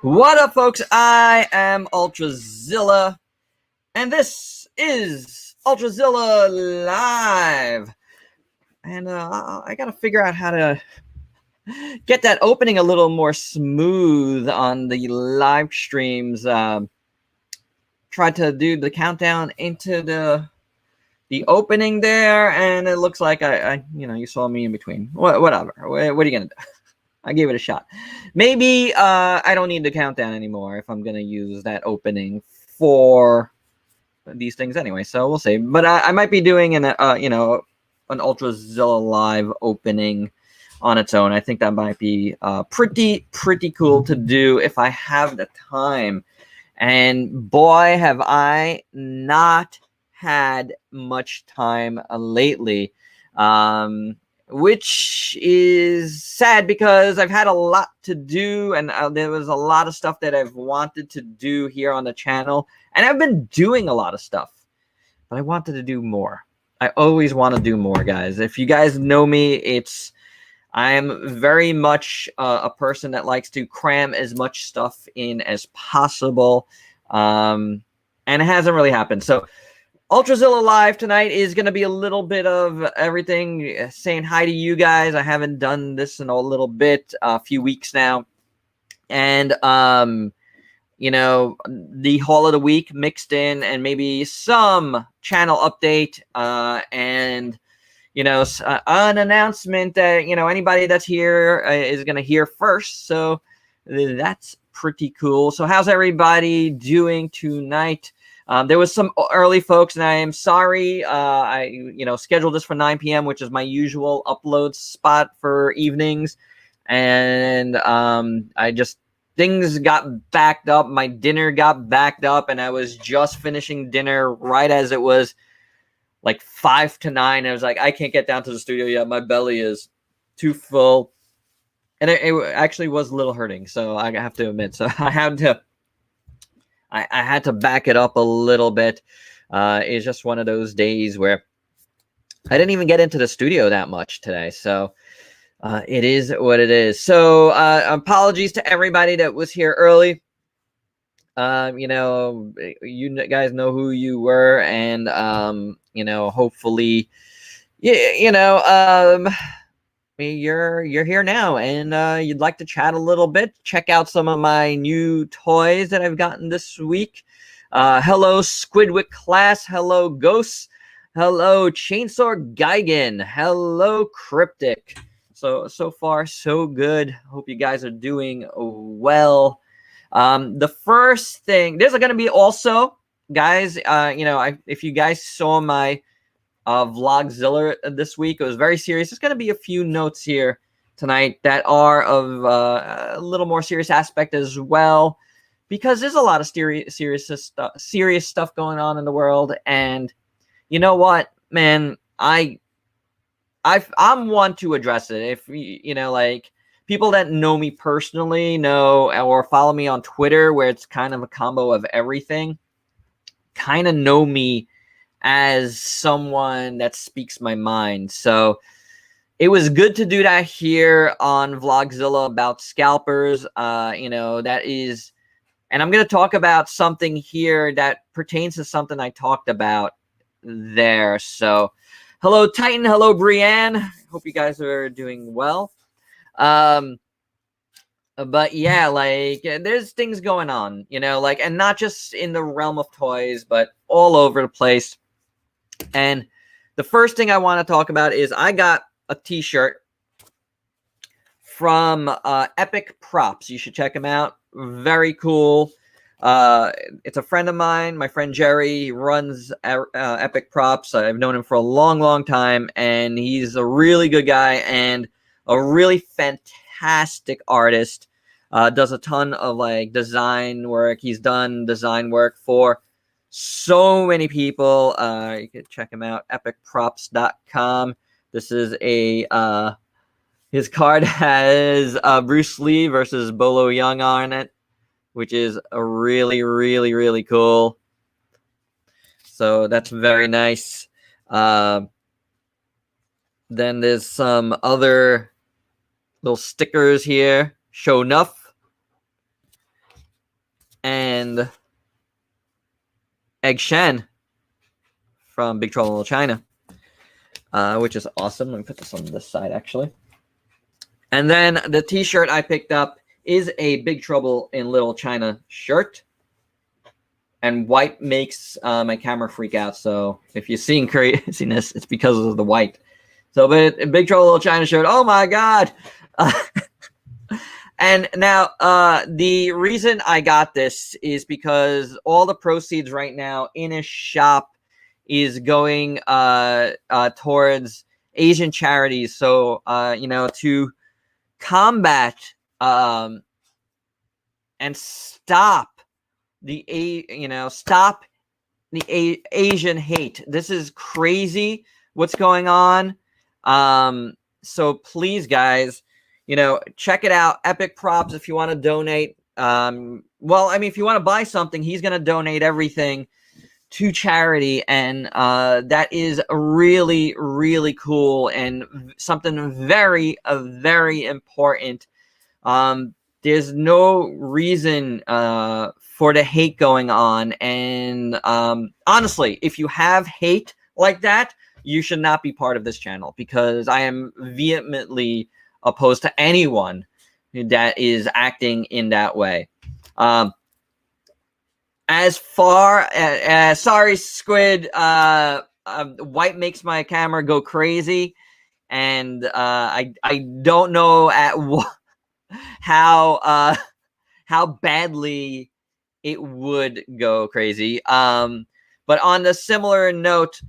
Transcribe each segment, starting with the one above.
What up, folks? I am Ultrazilla, and this is Ultrazilla Live. And I gotta figure out how to get that opening a little more smooth on the live streams. Tried to do the countdown into the opening there, and it looks like I you saw me in between. Whatever. What are you gonna do? I gave it a shot. Maybe I don't need the countdown anymore if I'm gonna use that opening for these things anyway. So we'll see. But I might be doing an an Ultrazilla Live opening on its own. I think that might be pretty cool to do if I have the time. And boy, have I not had much time lately. Which is sad because I've had a lot to do, and there was a lot of stuff that I've wanted to do here on the channel, and I've been doing a lot of stuff, but I wanted to do more. I always want to do more, guys. If you guys know me, I am very much a person that likes to cram as much stuff in as possible, and it hasn't really happened. So Ultrazilla Live tonight is going to be a little bit of everything, saying hi to you guys. I haven't done this in a little bit, a few weeks now. And, the haul of the week mixed in, and maybe some channel update, and, an announcement that, anybody that's here is going to hear first. So that's pretty cool. So how's everybody doing tonight? There was some early folks, and I am sorry. I scheduled this for 9 p.m., which is my usual upload spot for evenings, and things got backed up. My dinner got backed up, and I was just finishing dinner right as it was like 5 to 9. I was like, I can't get down to the studio yet. My belly is too full, and it actually was a little hurting. So I have to admit, so I had to back it up a little bit. It's just one of those days where I didn't even get into the studio that much today. So it is what it is. So apologies to everybody that was here early. You guys know who you were, and hopefully, you're here now, and you'd like to chat a little bit. Check out some of my new toys that I've gotten this week. Hello, Squidwick Class. Hello, Ghosts. Hello, Chainsaw Geigen. Hello, Cryptic. So far, so good. Hope you guys are doing well. The first thing, there's going to be also, guys, if you guys saw my Vlogzilla this week, it was very serious. There's going to be a few notes here tonight that are of a little more serious aspect as well, because there's a lot of serious stuff going on in the world. And you know what, man, I'm one to address it. If people that know me personally know, or follow me on Twitter, where it's kind of a combo of everything, kind of know me as someone that speaks my mind. So it was good to do that here on Vlogzilla about Scalpers. That is, and I'm going to talk about something here that pertains to something I talked about there. So hello, Titan. Hello, Brienne. Hope you guys are doing well. But yeah, there's things going on, and not just in the realm of toys, but all over the place. And the first thing I want to talk about is I got a t-shirt from Epic Props. You should check him out. Very cool. It's a friend of mine. My friend Jerry, he runs Epic Props. I've known him for a long time, and he's a really good guy and a really fantastic artist. Does a ton of design work. He's done design work for so many people. You can check him out, epicprops.com. This is his card has Bruce Lee versus Bolo Young on it, which is a really cool. So that's very nice. Then there's some other little stickers here. Show enough. and Egg Shen from Big Trouble in Little China, which is awesome. Let me put this on this side, actually. And then the t-shirt I picked up is a Big Trouble in Little China shirt. And white makes my camera freak out. So if you're seeing craziness, it's because of the white. So, but Big Trouble in Little China shirt, oh my God. And now the reason I got this is because all the proceeds right now in his shop is going towards Asian charities. So, you know, to combat and stop the Asian hate. This is crazy what's going on. So please, guys, you know, check it out. Epic Props if you want to donate. Well, I mean, if you want to buy something, he's going to donate everything to charity, and that is really, really cool and something very, very important. There's no reason for the hate going on, and honestly, if you have hate like that, you should not be part of this channel, because I am vehemently opposed to anyone that is acting in that way. As far as sorry, Squid, white makes my camera go crazy, and I don't know at what how badly it would go crazy. But on the similar note,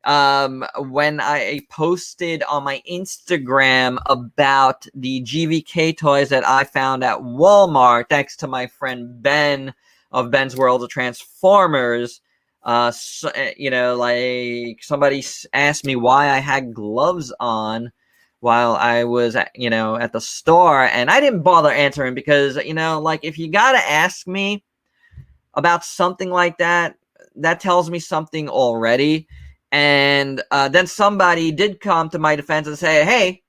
when I posted on my Instagram about the GVK toys that I found at Walmart, thanks to my friend Ben of Ben's World of Transformers, so, you know, like somebody asked me why I had gloves on while I was, you know, at the store, and I didn't bother answering because, you know, like, if you gotta ask me about something like that, that tells me something already. And then somebody did come to my defense and say, hey,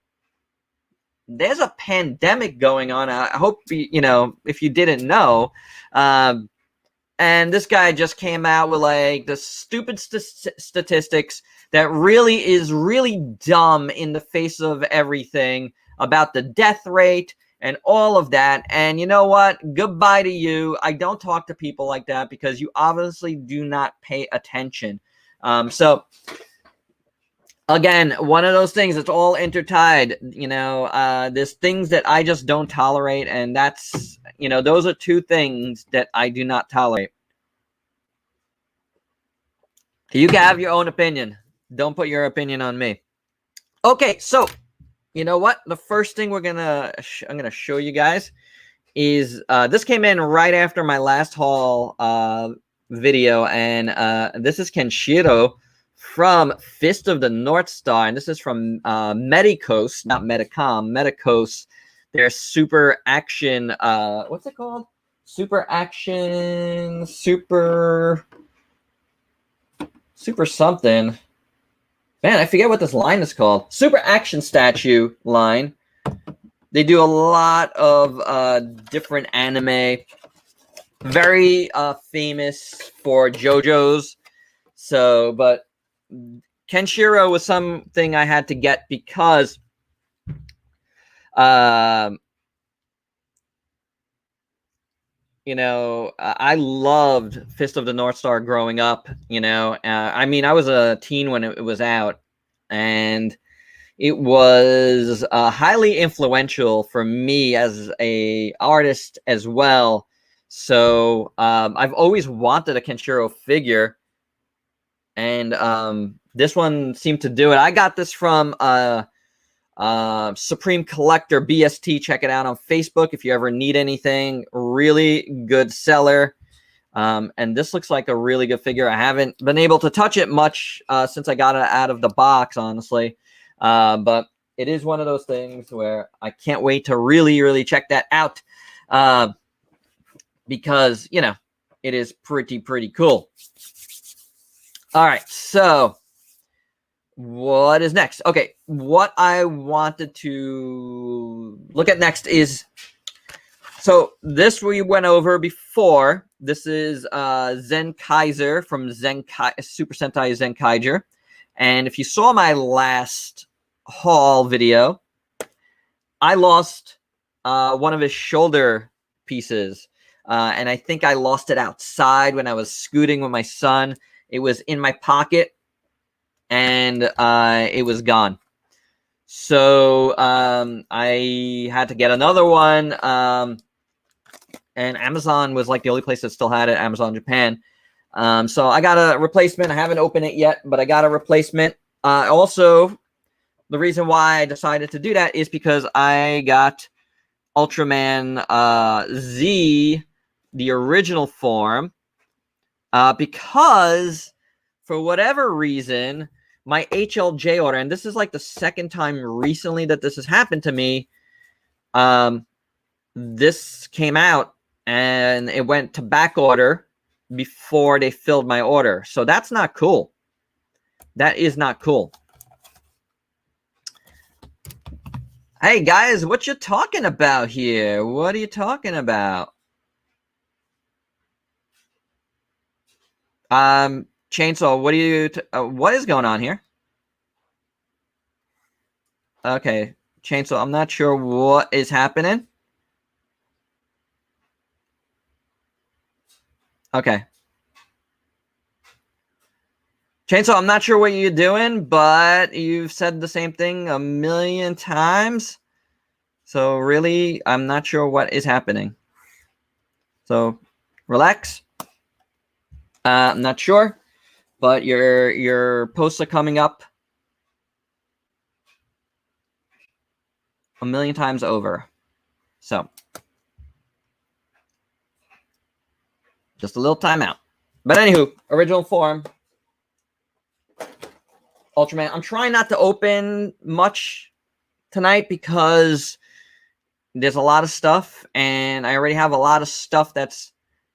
there's a pandemic going on. I hope, you know, if you didn't know. And this guy just came out with like the stupid statistics that really is really dumb in the face of everything about the death rate and all of that. And you know what? Goodbye to you. I don't talk to people like that because you obviously do not pay attention. So again, one of those things that's all intertied, you know, there's things that I just don't tolerate. And that's, you know, those are two things that I do not tolerate. You can have your own opinion. Don't put your opinion on me. Okay, so you know what? The first thing I'm gonna show you guys is this came in right after my last haul video, and this is Kenshiro from Fist of the North Star, and this is from Medicos, not Medicom, Medicos. Their super action, what's it called? Super action, super something. Man, I forget what this line is called. Super Action Statue line. They do a lot of different anime. Very famous for JoJo's. So, but Kenshiro was something I had to get because you know, I loved Fist of the North Star growing up, you know. I mean, I was a teen when it was out, and it was highly influential for me as a artist as well. So I've always wanted a Kenshiro figure, and this one seemed to do it. I got this from Supreme Collector BST. Check it out on Facebook if you ever need anything. Really good seller. And this looks like a really good figure. I haven't been able to touch it much since I got it out of the box, honestly. But it is one of those things where I can't wait to really, really check that out. Because, you know, it is pretty cool. All right, so what is next? Okay, what I wanted to look at next is, so this we went over before, This is Zen Kaiser from Super Sentai Zen Kaiser. And if you saw my last haul video, I lost one of his shoulder pieces. And I think I lost it outside when I was scooting with my son. It was in my pocket, and it was gone. So I had to get another one. And Amazon was like the only place that still had it, Amazon Japan. So I got a replacement. I haven't opened it yet, but I got a replacement. Also, the reason why I decided to do that is because I got Ultraman Z, the original form, because for whatever reason, my HLJ order, and this is like the second time recently that this has happened to me, this came out and it went to back order before they filled my order. So that's not cool. That is not cool. Hey guys, what you talking about here? What are you talking about? Chainsaw, what is going on here? Okay, Chainsaw, I'm not sure what is happening. Okay. Chainsaw, I'm not sure what you're doing, but you've said the same thing a million times. So really, I'm not sure what is happening. So relax. I'm not sure, but your posts are coming up a million times over. So just a little timeout. But anywho, original form, Ultraman. I'm trying not to open much tonight because there's a lot of stuff, and I already have a lot of stuff that's,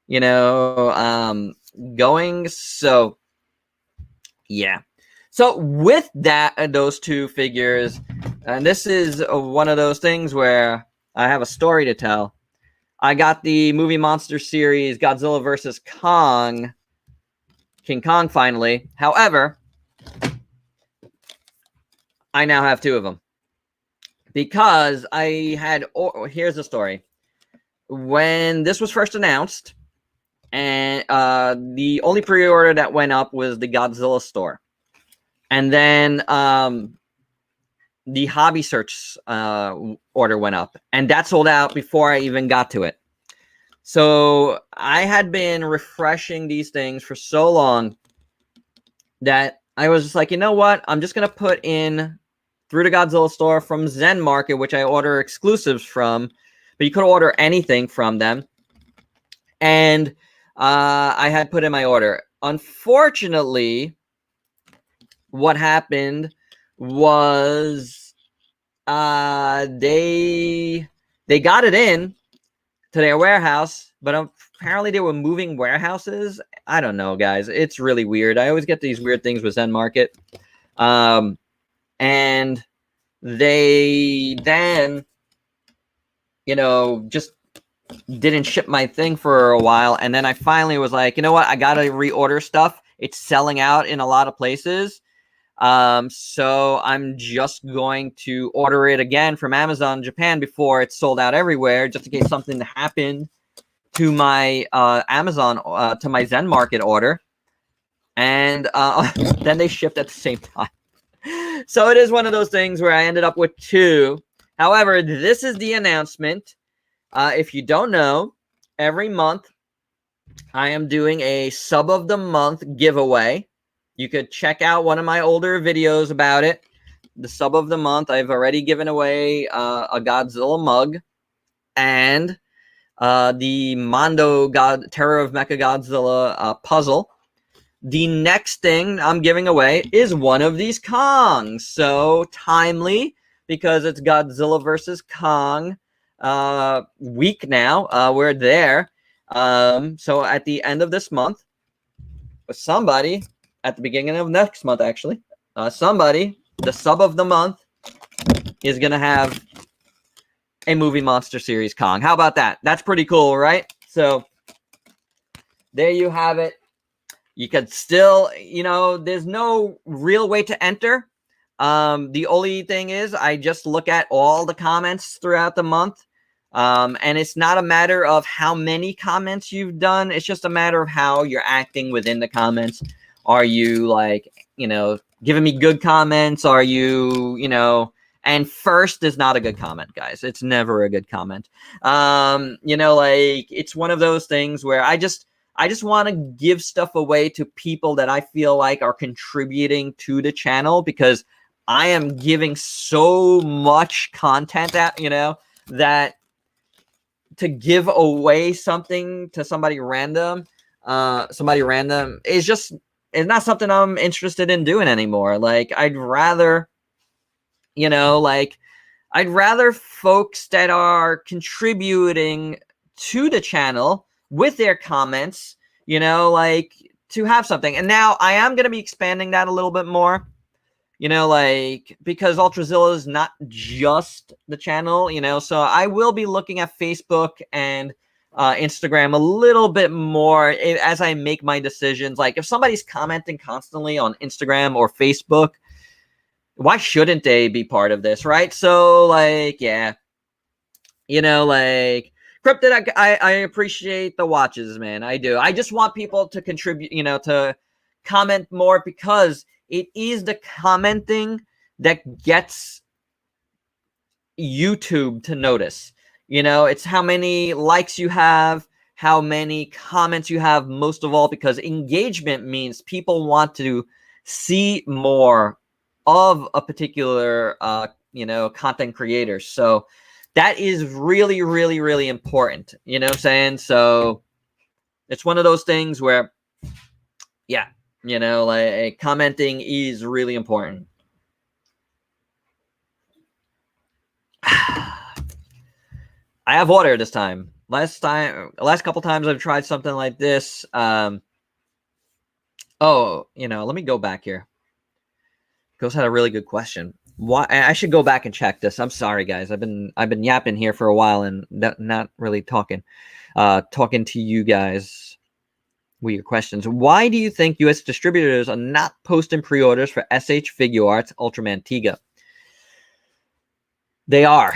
you know, going. So yeah. So with that, those two figures, and this is one of those things where I have a story to tell. I got the movie monster series Godzilla versus Kong, King Kong finally. However, I now have two of them because I had, here's the story. When this was first announced, and the only pre-order that went up was the Godzilla store. And then the Hobby Search order went up, and that sold out before I even got to it. So I had been refreshing these things for so long that I was just like, you know what? I'm just going to put in through the Godzilla store from Zen Market, which I order exclusives from, but you could order anything from them. And I had put in my order. Unfortunately, what happened was they got it in to their warehouse, but apparently they were moving warehouses. I don't know, guys. It's really weird. I always get these weird things with Zen Market. And they then, you know, just didn't ship my thing for a while. And then I finally was like, you know what? I got to reorder stuff. It's selling out in a lot of places. So I'm just going to order it again from Amazon Japan before it's sold out everywhere, just in case something happened to my Amazon, to my Zen Market order. And then they shipped at the same time. So it is one of those things where I ended up with two. However, this is the announcement. If you don't know, every month I am doing a sub of the month giveaway. You could check out one of my older videos about it. The sub of the month, I've already given away a Godzilla mug and the Mondo Terror of Mechagodzilla puzzle. The next thing I'm giving away is one of these Kongs. So timely, because it's Godzilla versus Kong week now. We're there. So at the end of this month, somebody, at the beginning of next month, actually, somebody, the sub of the month, is going to have a movie monster series Kong. How about that? That's pretty cool, right? So there you have it. You could still, there's no real way to enter. The only thing is I just look at all the comments throughout the month. And it's not a matter of how many comments you've done. It's just a matter of how you're acting within the comments. Are you giving me good comments? Are you, and first is not a good comment, guys. It's never a good comment. It's one of those things where I just want to give stuff away to people that I feel like are contributing to the channel, because I am giving so much content out, that to give away something to somebody random is not something I'm interested in doing anymore. Like, I'd rather folks that are contributing to the channel with their comments, to have something. And now I am going to be expanding that a little bit more, because Ultrazilla is not just the channel, so I will be looking at Facebook and Instagram a little bit more as I make my decisions. Like, if somebody's commenting constantly on Instagram or Facebook, why shouldn't they be part of this, right? So, yeah, Cryptid, I appreciate the watches, man. I do. I just want people to contribute, to comment more, because it is the commenting that gets YouTube to notice. It's how many likes you have, how many comments you have, most of all, because engagement means people want to see more of a particular, content creator. So that is really, really, really important. You know what I'm saying? So it's one of those things where, yeah, commenting is really important. I have water this time. Last couple times I've tried something like this. Let me go back here. Ghost had a really good question. Why? I should go back and check this. I'm sorry, guys. I've been yapping here for a while and not really talking to you guys with your questions. Why do you think U.S. distributors are not posting pre-orders for SH Figure Arts Ultraman Tiga? They are.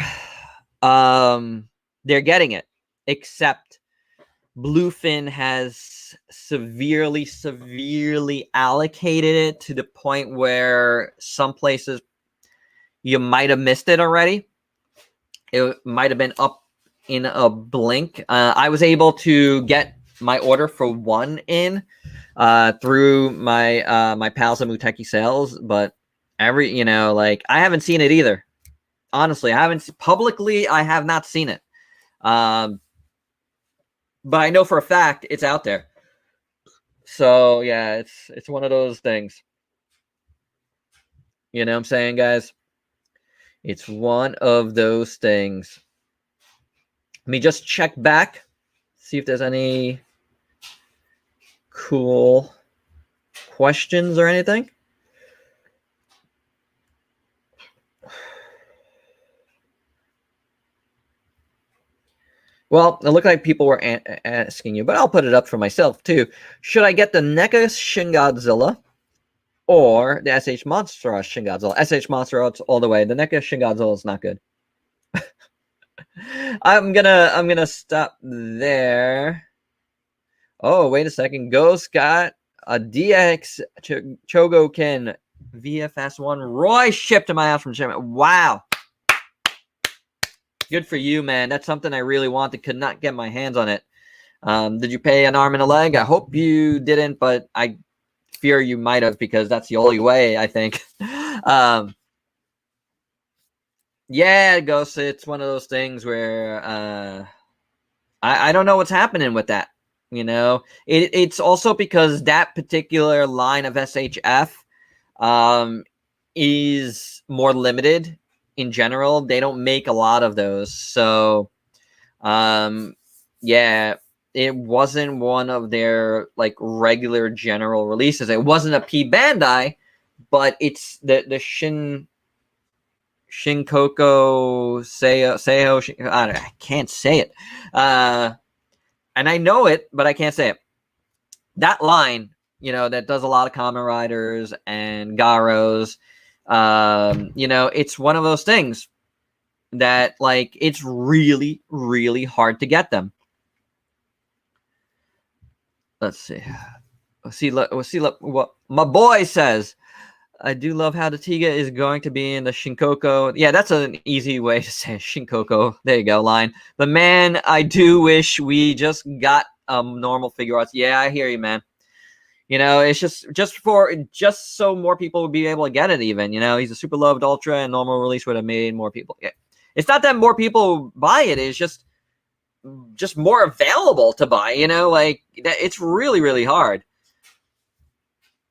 They're getting it, except Bluefin has severely allocated it to the point where some places you might have missed it already. It might have been up in a blink. I was able to get my order for one in through my my pals at Muteki Sales, but I haven't seen it either. Honestly, I haven't publicly. I have not seen it. But I know for a fact it's out there. So yeah, it's one of those things. You know what I'm saying, guys? It's one of those things. Let me just check back, see if there's any cool questions or anything. Well, it looked like people were asking you, but I'll put it up for myself too. Should I get the NECA Shin Godzilla or the SH Monster Shin Godzilla? SH Monster all the way. The NECA Shin Godzilla is not good. I'm gonna stop there. Oh, wait a second. Ghost got a DX Chogoken VFS1 Roy shipped to my house from Germany. Wow. Good for you, man. That's something I really wanted. Could not get my hands on it. Did you pay an arm and a leg? I hope you didn't, but I fear you might have, because that's the only way, I think. Yeah, Ghost, it's one of those things where I don't know what's happening with that. It's also because that particular line of SHF is more limited. In general, they don't make a lot of those. So, yeah, it wasn't one of their regular general releases. It wasn't a P Bandai, but it's the Shinkoko Seiho. I can't say it. And I know it, but I can't say it. that line, you know, that does a lot of Kamen Riders and Garos. You know, it's one of those things that, like, it's really, really hard to get them. Let's see. Let's see what my boy says. I do love how the Tiga is going to be in the Shinkoko. Yeah, that's an easy way to say Shinkoko. There you go, line. But man, I do wish we just got normal figure arts. Yeah, I hear you, man. You know, it's just so more people would be able to get it. Even, you know, he's a super loved Ultra, and normal release would have made more people. Yeah. It's not that more people buy it. It's just more available to buy. You know, like it's really, really hard.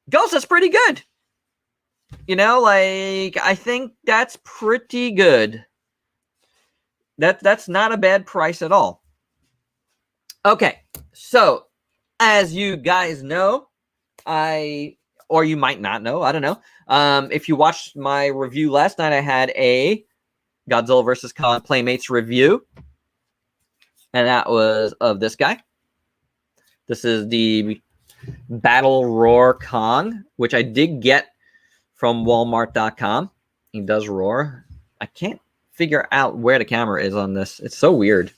Ghost is pretty good. You know, like, I think that's pretty good. That's not a bad price at all. Okay, so as you guys know, or you might not know, I don't know. If you watched my review last night, I had a Godzilla vs. Kong Playmates review, and that was of this guy. This is the Battle Roar Kong, which I did get from Walmart.com. He does roar. I can't figure out where the camera is on this. It's so weird.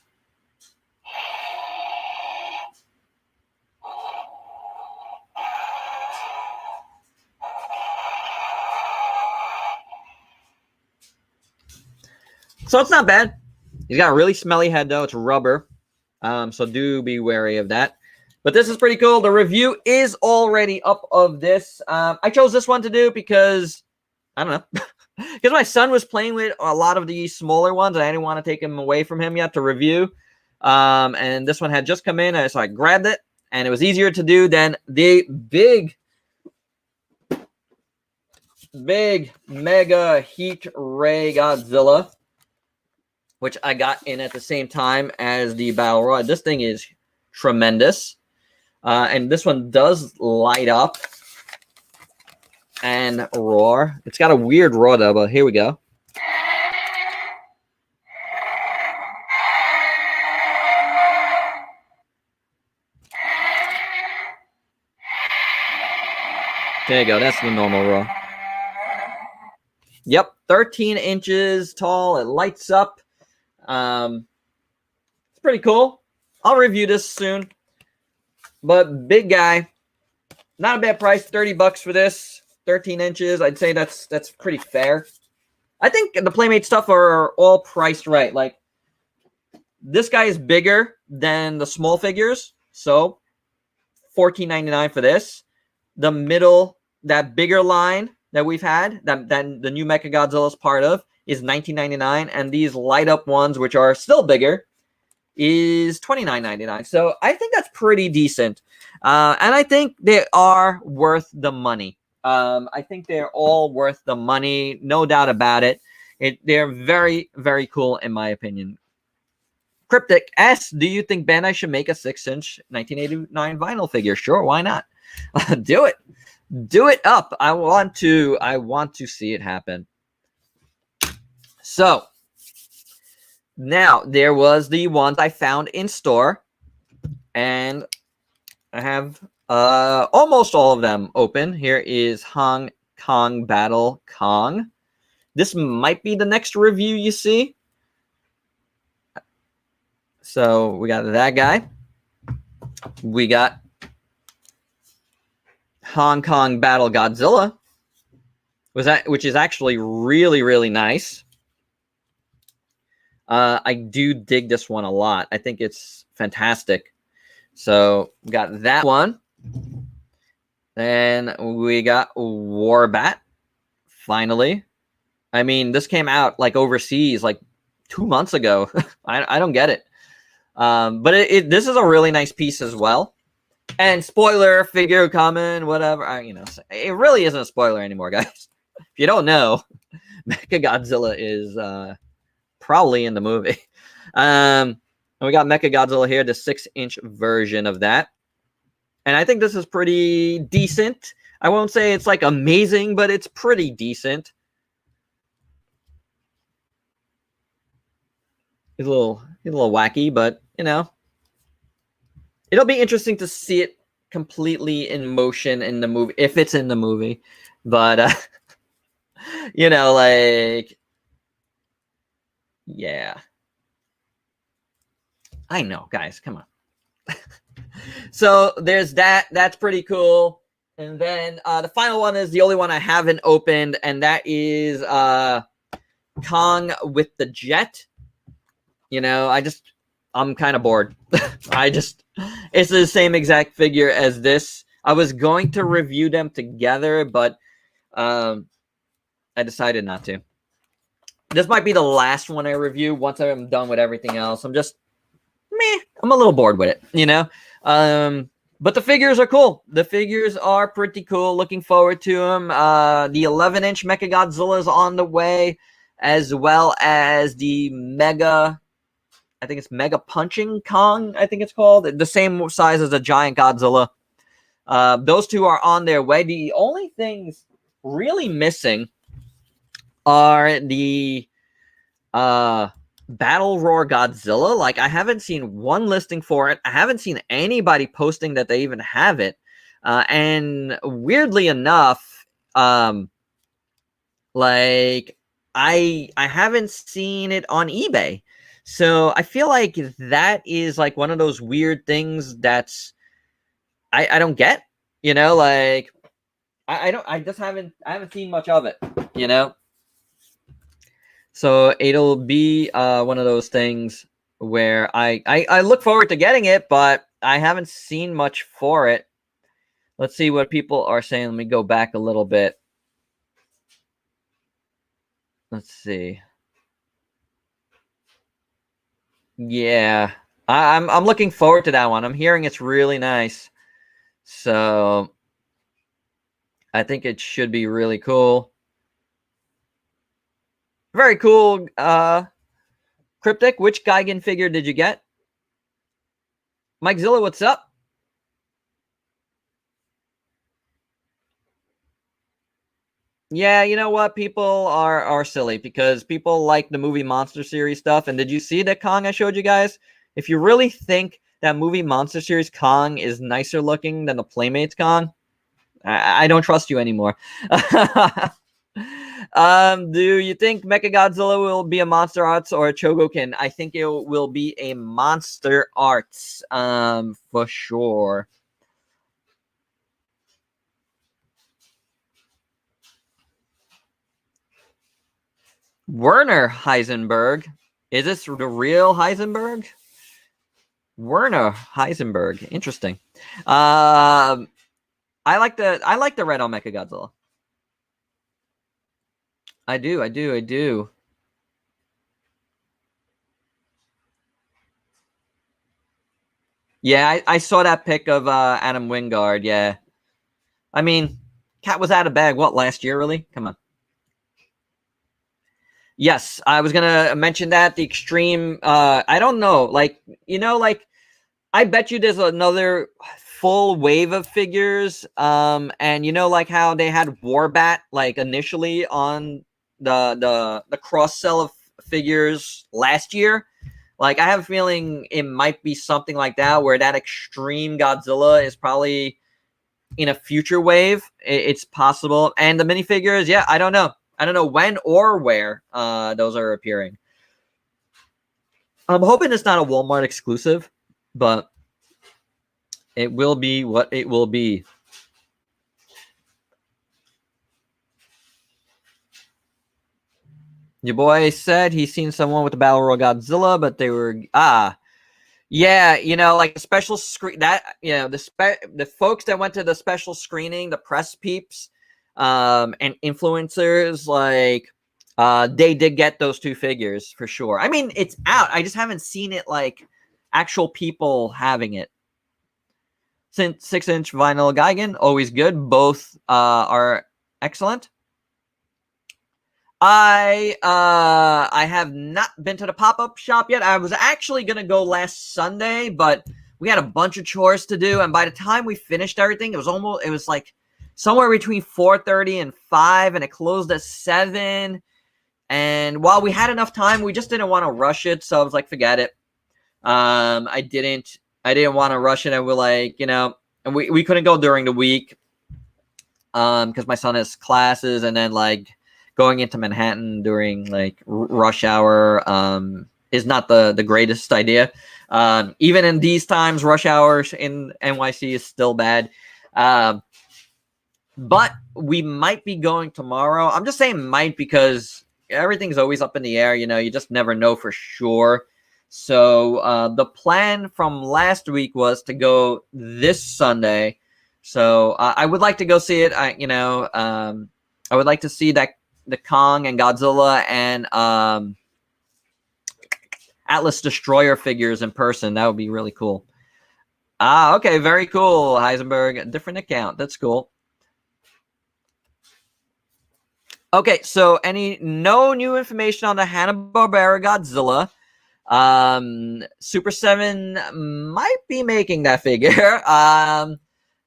So it's not bad. He's got a really smelly head, though. It's rubber. So do be wary of that. But this is pretty cool. The review is already up of this. I chose this one to do because, I don't know, because my son was playing with a lot of these smaller ones, and I didn't want to take him away from him yet to review. And this one had just come in, so I grabbed it, and it was easier to do than the big mega heat ray Godzilla, which I got in at the same time as the Battle Roar. This thing is tremendous. And this one does light up and roar. It's got a weird roar, though, but here we go. There you go. That's the normal roar. Yep, 13 inches tall. It lights up. It's pretty cool. I'll review this soon. But big guy, not a bad price. $30 for this. 13 inches. I'd say that's pretty fair. I think the Playmate stuff are all priced right. Like, this guy is bigger than the small figures, so $14.99 for this. The middle, that bigger line that we've had, that the new Mechagodzilla is part of, is $19.99, and these light up ones, which are still bigger, is $29.99. So I think that's pretty decent. And I think they are worth the money. I think they're all worth the money, no doubt about it. They're very, very cool, in my opinion. Cryptic S, do you think Bandai should make a 6-inch 1989 vinyl figure? Sure, why not? Do it. Do it up. I want to see it happen. So, now, there was the ones I found in store, and I have almost all of them open. Here is Hong Kong Battle Kong. This might be the next review you see. So we got that guy. We got Hong Kong Battle Godzilla, which is actually really, really nice. I do dig this one a lot. I think it's fantastic. So we got that one. Then we got Warbat, finally. I mean, this came out like overseas like 2 months ago. I don't get it. But this is a really nice piece as well. And spoiler, figure coming, whatever. It really isn't a spoiler anymore, guys. If you don't know, Mechagodzilla is probably in the movie. And we got Mechagodzilla here, the 6-inch version of that. And I think this is pretty decent. I won't say it's like amazing, but it's pretty decent. He's a little wacky, but it'll be interesting to see it completely in motion in the movie, if it's in the movie. But you know, like, yeah, I know, guys, come on. So there's that. That's pretty cool. And then the final one is the only one I haven't opened, and that is Kong with the jet. You know, I'm kind of bored. It's the same exact figure as this. I was going to review them together, but I decided not to. This might be the last one I review once I'm done with everything else. I'm a little bored with it, you know? But the figures are cool. The figures are pretty cool. Looking forward to them. The 11-inch Mechagodzilla is on the way, as well as the Mega, I think it's Mega Punching Kong, I think it's called. The same size as a giant Godzilla. Those two are on their way. The only things really missing are the Battle Roar Godzilla. Like, I haven't seen one listing for it. I haven't seen anybody posting that they even have it. And weirdly enough, like, I haven't seen it on eBay. So I feel like that is like one of those weird things that's I don't get, you know, like I haven't seen much of it, you know. So it'll be one of those things where I look forward to getting it, but I haven't seen much for it. Let's see what people are saying. Let me go back a little bit. Let's see. Yeah, I'm looking forward to that one. I'm hearing it's really nice, so I think it should be really cool. Very cool. Cryptic, which Gigan figure did you get? Mike Zilla, what's up? Yeah, you know what? People are silly because people like the movie Monster Series stuff. And did you see that Kong I showed you guys? If you really think that movie Monster Series Kong is nicer looking than the Playmates Kong, I don't trust you anymore. Do you think Mechagodzilla will be a Monster Arts or a Chogokin? I think it will be a Monster Arts, for sure. Werner Heisenberg. Is this the real Heisenberg? Werner Heisenberg. Interesting. I like the red on Mechagodzilla. I do. Yeah, I saw that pic of Adam Wingard. Yeah. I mean, Cat was out of bag, what, last year, really? Come on. Yes, I was gonna mention that the extreme. I don't know, like, you know, like, I bet you there's another full wave of figures. And you know, like how they had Warbat like initially on the cross sell of figures last year. Like, I have a feeling it might be something like that, where that extreme Godzilla is probably in a future wave. It's possible. And the minifigures, yeah, I don't know. I don't know when or where those are appearing. I'm hoping it's not a Walmart exclusive, but it will be what it will be. Your boy said he's seen someone with the Battle Royale Godzilla, but they were yeah, you know, like the special screen that, you know, the folks that went to the special screening, the press peeps, and influencers, like, they did get those two figures for sure. I mean, it's out. I just haven't seen it like actual people having it. Since 6-inch vinyl Gigan, always good. Both are excellent. I have not been to the pop-up shop yet. I was actually gonna go last Sunday, but we had a bunch of chores to do, and by the time we finished everything, it was like somewhere between 4:30 and 5, and it closed at 7. And while we had enough time, we just didn't want to rush it, so I was like, forget it. I didn't want to rush it, and we're like, you know, and we couldn't go during the week because my son has classes, and then like going into Manhattan during like rush hour is not the greatest idea. Even in these times, rush hours in NYC is still bad. But we might be going tomorrow. I'm just saying might because everything's always up in the air. You just never know for sure. So the plan from last week was to go this Sunday. So I would like to go see it. I would like to see the Kong and Godzilla and Atlas Destroyer figures in person. That would be really cool. Okay, very cool, Heisenberg. Different account. That's cool. Okay, so no new information on the Hanna-Barbera Godzilla. Super 7 might be making that figure.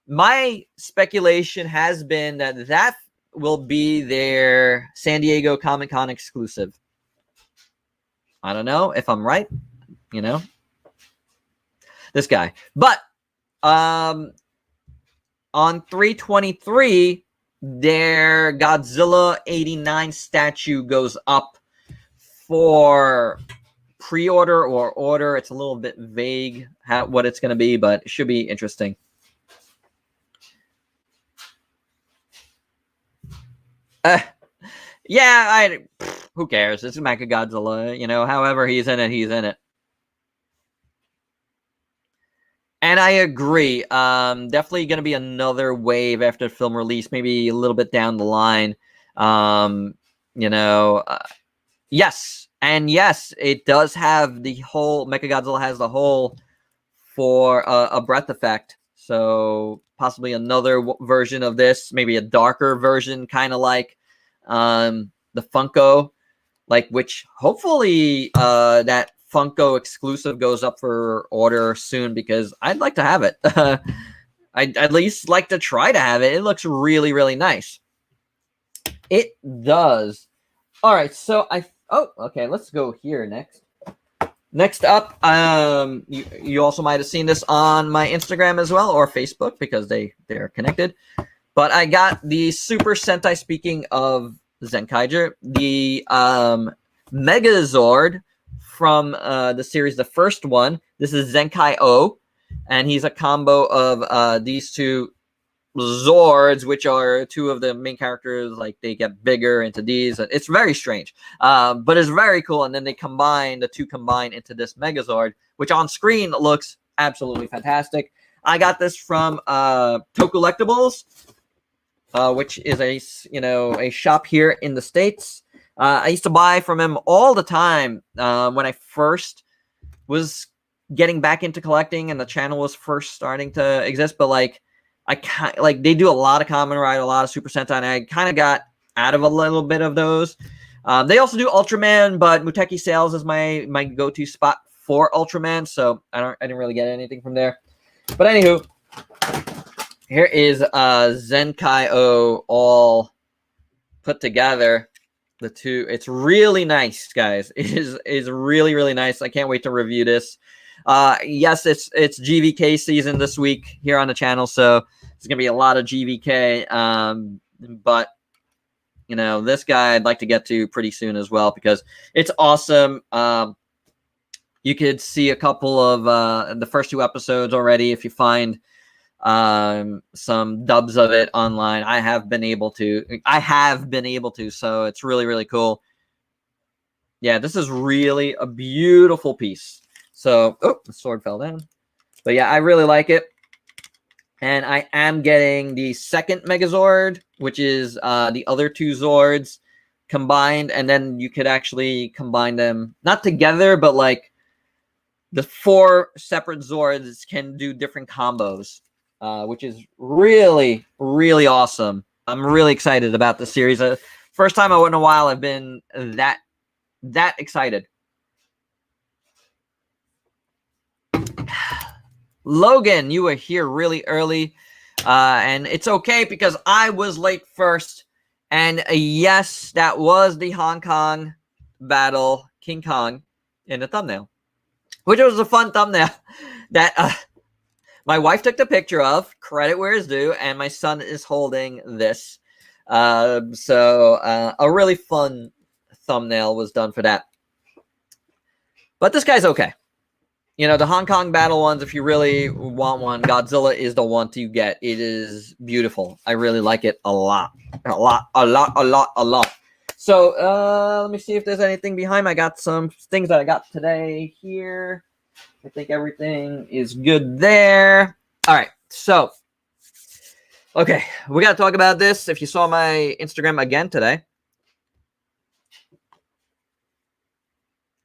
My speculation has been that will be their San Diego Comic-Con exclusive. I don't know if I'm right, this guy. But on 3/23, their Godzilla 89 statue goes up for pre-order or order. It's a little bit vague what it's going to be, but it should be interesting. Yeah, who cares? It's Mechagodzilla, however he's in it, he's in it. And I agree. Definitely going to be another wave after the film release, maybe a little bit down the line. Yes. And yes, it does have the whole, Mechagodzilla has the whole for a breath effect. So possibly another version of this, maybe a darker version, kind of like the Funko, which hopefully that Funko exclusive goes up for order soon because I'd like to have it. I'd at least like to try to have it. It looks really, really nice. It does. All right, so okay, let's go here next. Next up, you also might have seen this on my Instagram as well, or Facebook, because they're connected. But I got the Super Sentai, speaking of Zenkaiger, the Megazord from the series, the first one. This is Zenkai O, and he's a combo of these two Zords, which are two of the main characters. Like, they get bigger into these. It's very strange, but it's very cool. And then the two combine into this Megazord, which on screen looks absolutely fantastic. I got this from Toku Collectibles, which is a shop here in the States. I used to buy from him all the time when I first was getting back into collecting and the channel was first starting to exist. But they do a lot of Kamen Rider, a lot of Super Sentai, and I kind of got out of a little bit of those. They also do Ultraman, but Muteki Sales is my go-to spot for Ultraman, so I didn't really get anything from there. But anywho, here is Zenkai O all put together. The two, it's really nice, guys. It is really, really nice. I can't wait to review this. Yes, it's GVK season this week here on the channel, so it's gonna be a lot of GVK. But this guy I'd like to get to pretty soon as well because it's awesome. You could see a couple of the first two episodes already if you find some dubs of it online. I have been able to, so it's really, really cool. Yeah, this is really a beautiful piece. So, the sword fell down. But yeah, I really like it. And I am getting the second Megazord, which is the other two Zords combined. And then you could actually combine them, not together, but the four separate Zords can do different combos, which is really, really awesome. I'm really excited about the series. First time in a while I've been that excited. Logan, you were here really early, and it's okay because I was late first. And yes, that was the Hong Kong battle, King Kong, in the thumbnail, which was a fun thumbnail. That my wife took the picture of, credit where it's due, and my son is holding this. So a really fun thumbnail was done for that. But this guy's okay. You know, the Hong Kong battle ones, if you really want one, Godzilla is the one to get. It is beautiful. I really like it a lot. A lot. So let me see if there's anything behind me. I got some things that I got today here. I think everything is good there. All right, so okay, we got to talk about this. If you saw my Instagram again today,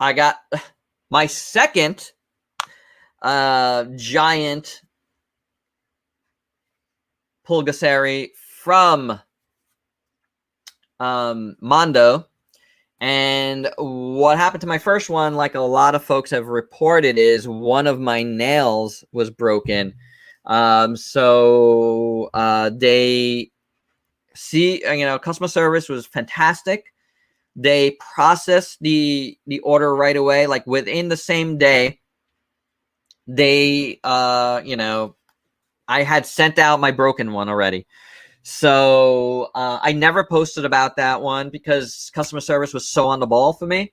I got my second giant Pulgasari from Mondo. And what happened to my first one, like a lot of folks have reported, is one of my nails was broken. So they see, you know, customer service was fantastic. They processed the order right away, like within the same day. They, you know, I had sent out my broken one already. So I never posted about that one because customer service was so on the ball for me.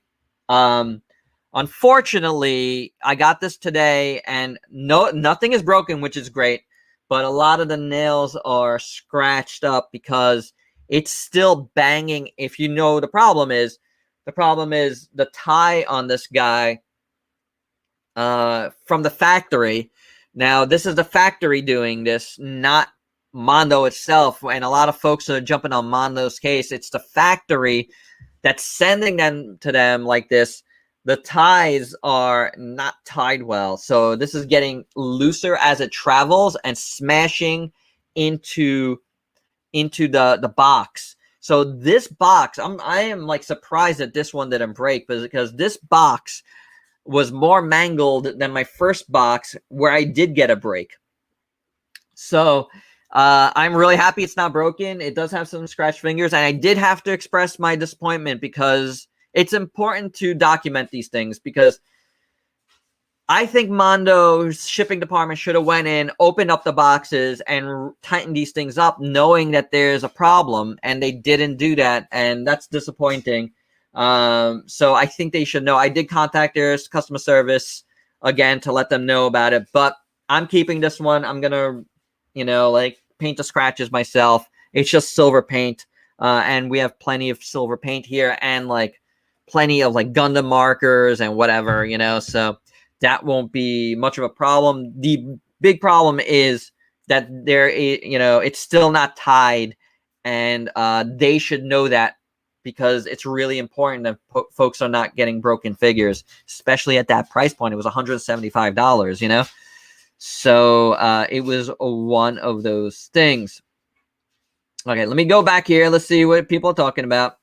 Unfortunately, I got this today, and nothing is broken, which is great. But a lot of the nails are scratched up because it's still banging. If you know the problem is the tie on this guy from the factory. Now, this is the factory doing this, not Mondo itself, and a lot of folks are jumping on Mondo's case. It's the factory that's sending them to them like this. The ties are not tied well, so this is getting looser as it travels and smashing into the box. So this box, I am like surprised that this one didn't break, because this box was more mangled than my first box where I did get a break. So I'm really happy it's not broken. It does have some scratched fingers, and I did have to express my disappointment because it's important to document these things, because I think Mondo's shipping department should have went in, opened up the boxes, and tightened these things up, knowing that there's a problem, and they didn't do that, and that's disappointing. So I think they should know. I did contact their customer service again to let them know about it, but I'm keeping this one. I'm gonna, you know, like paint the scratches myself. It's just silver paint, and we have plenty of silver paint here, and like plenty of like Gundam markers and whatever, you know, so that won't be much of a problem. The big problem is that you know, it's still not tied, and they should know that, because it's really important that folks are not getting broken figures, especially at that price point. It was $175, you know? So it was one of those things. Okay, let me go back here. Let's see what people are talking about.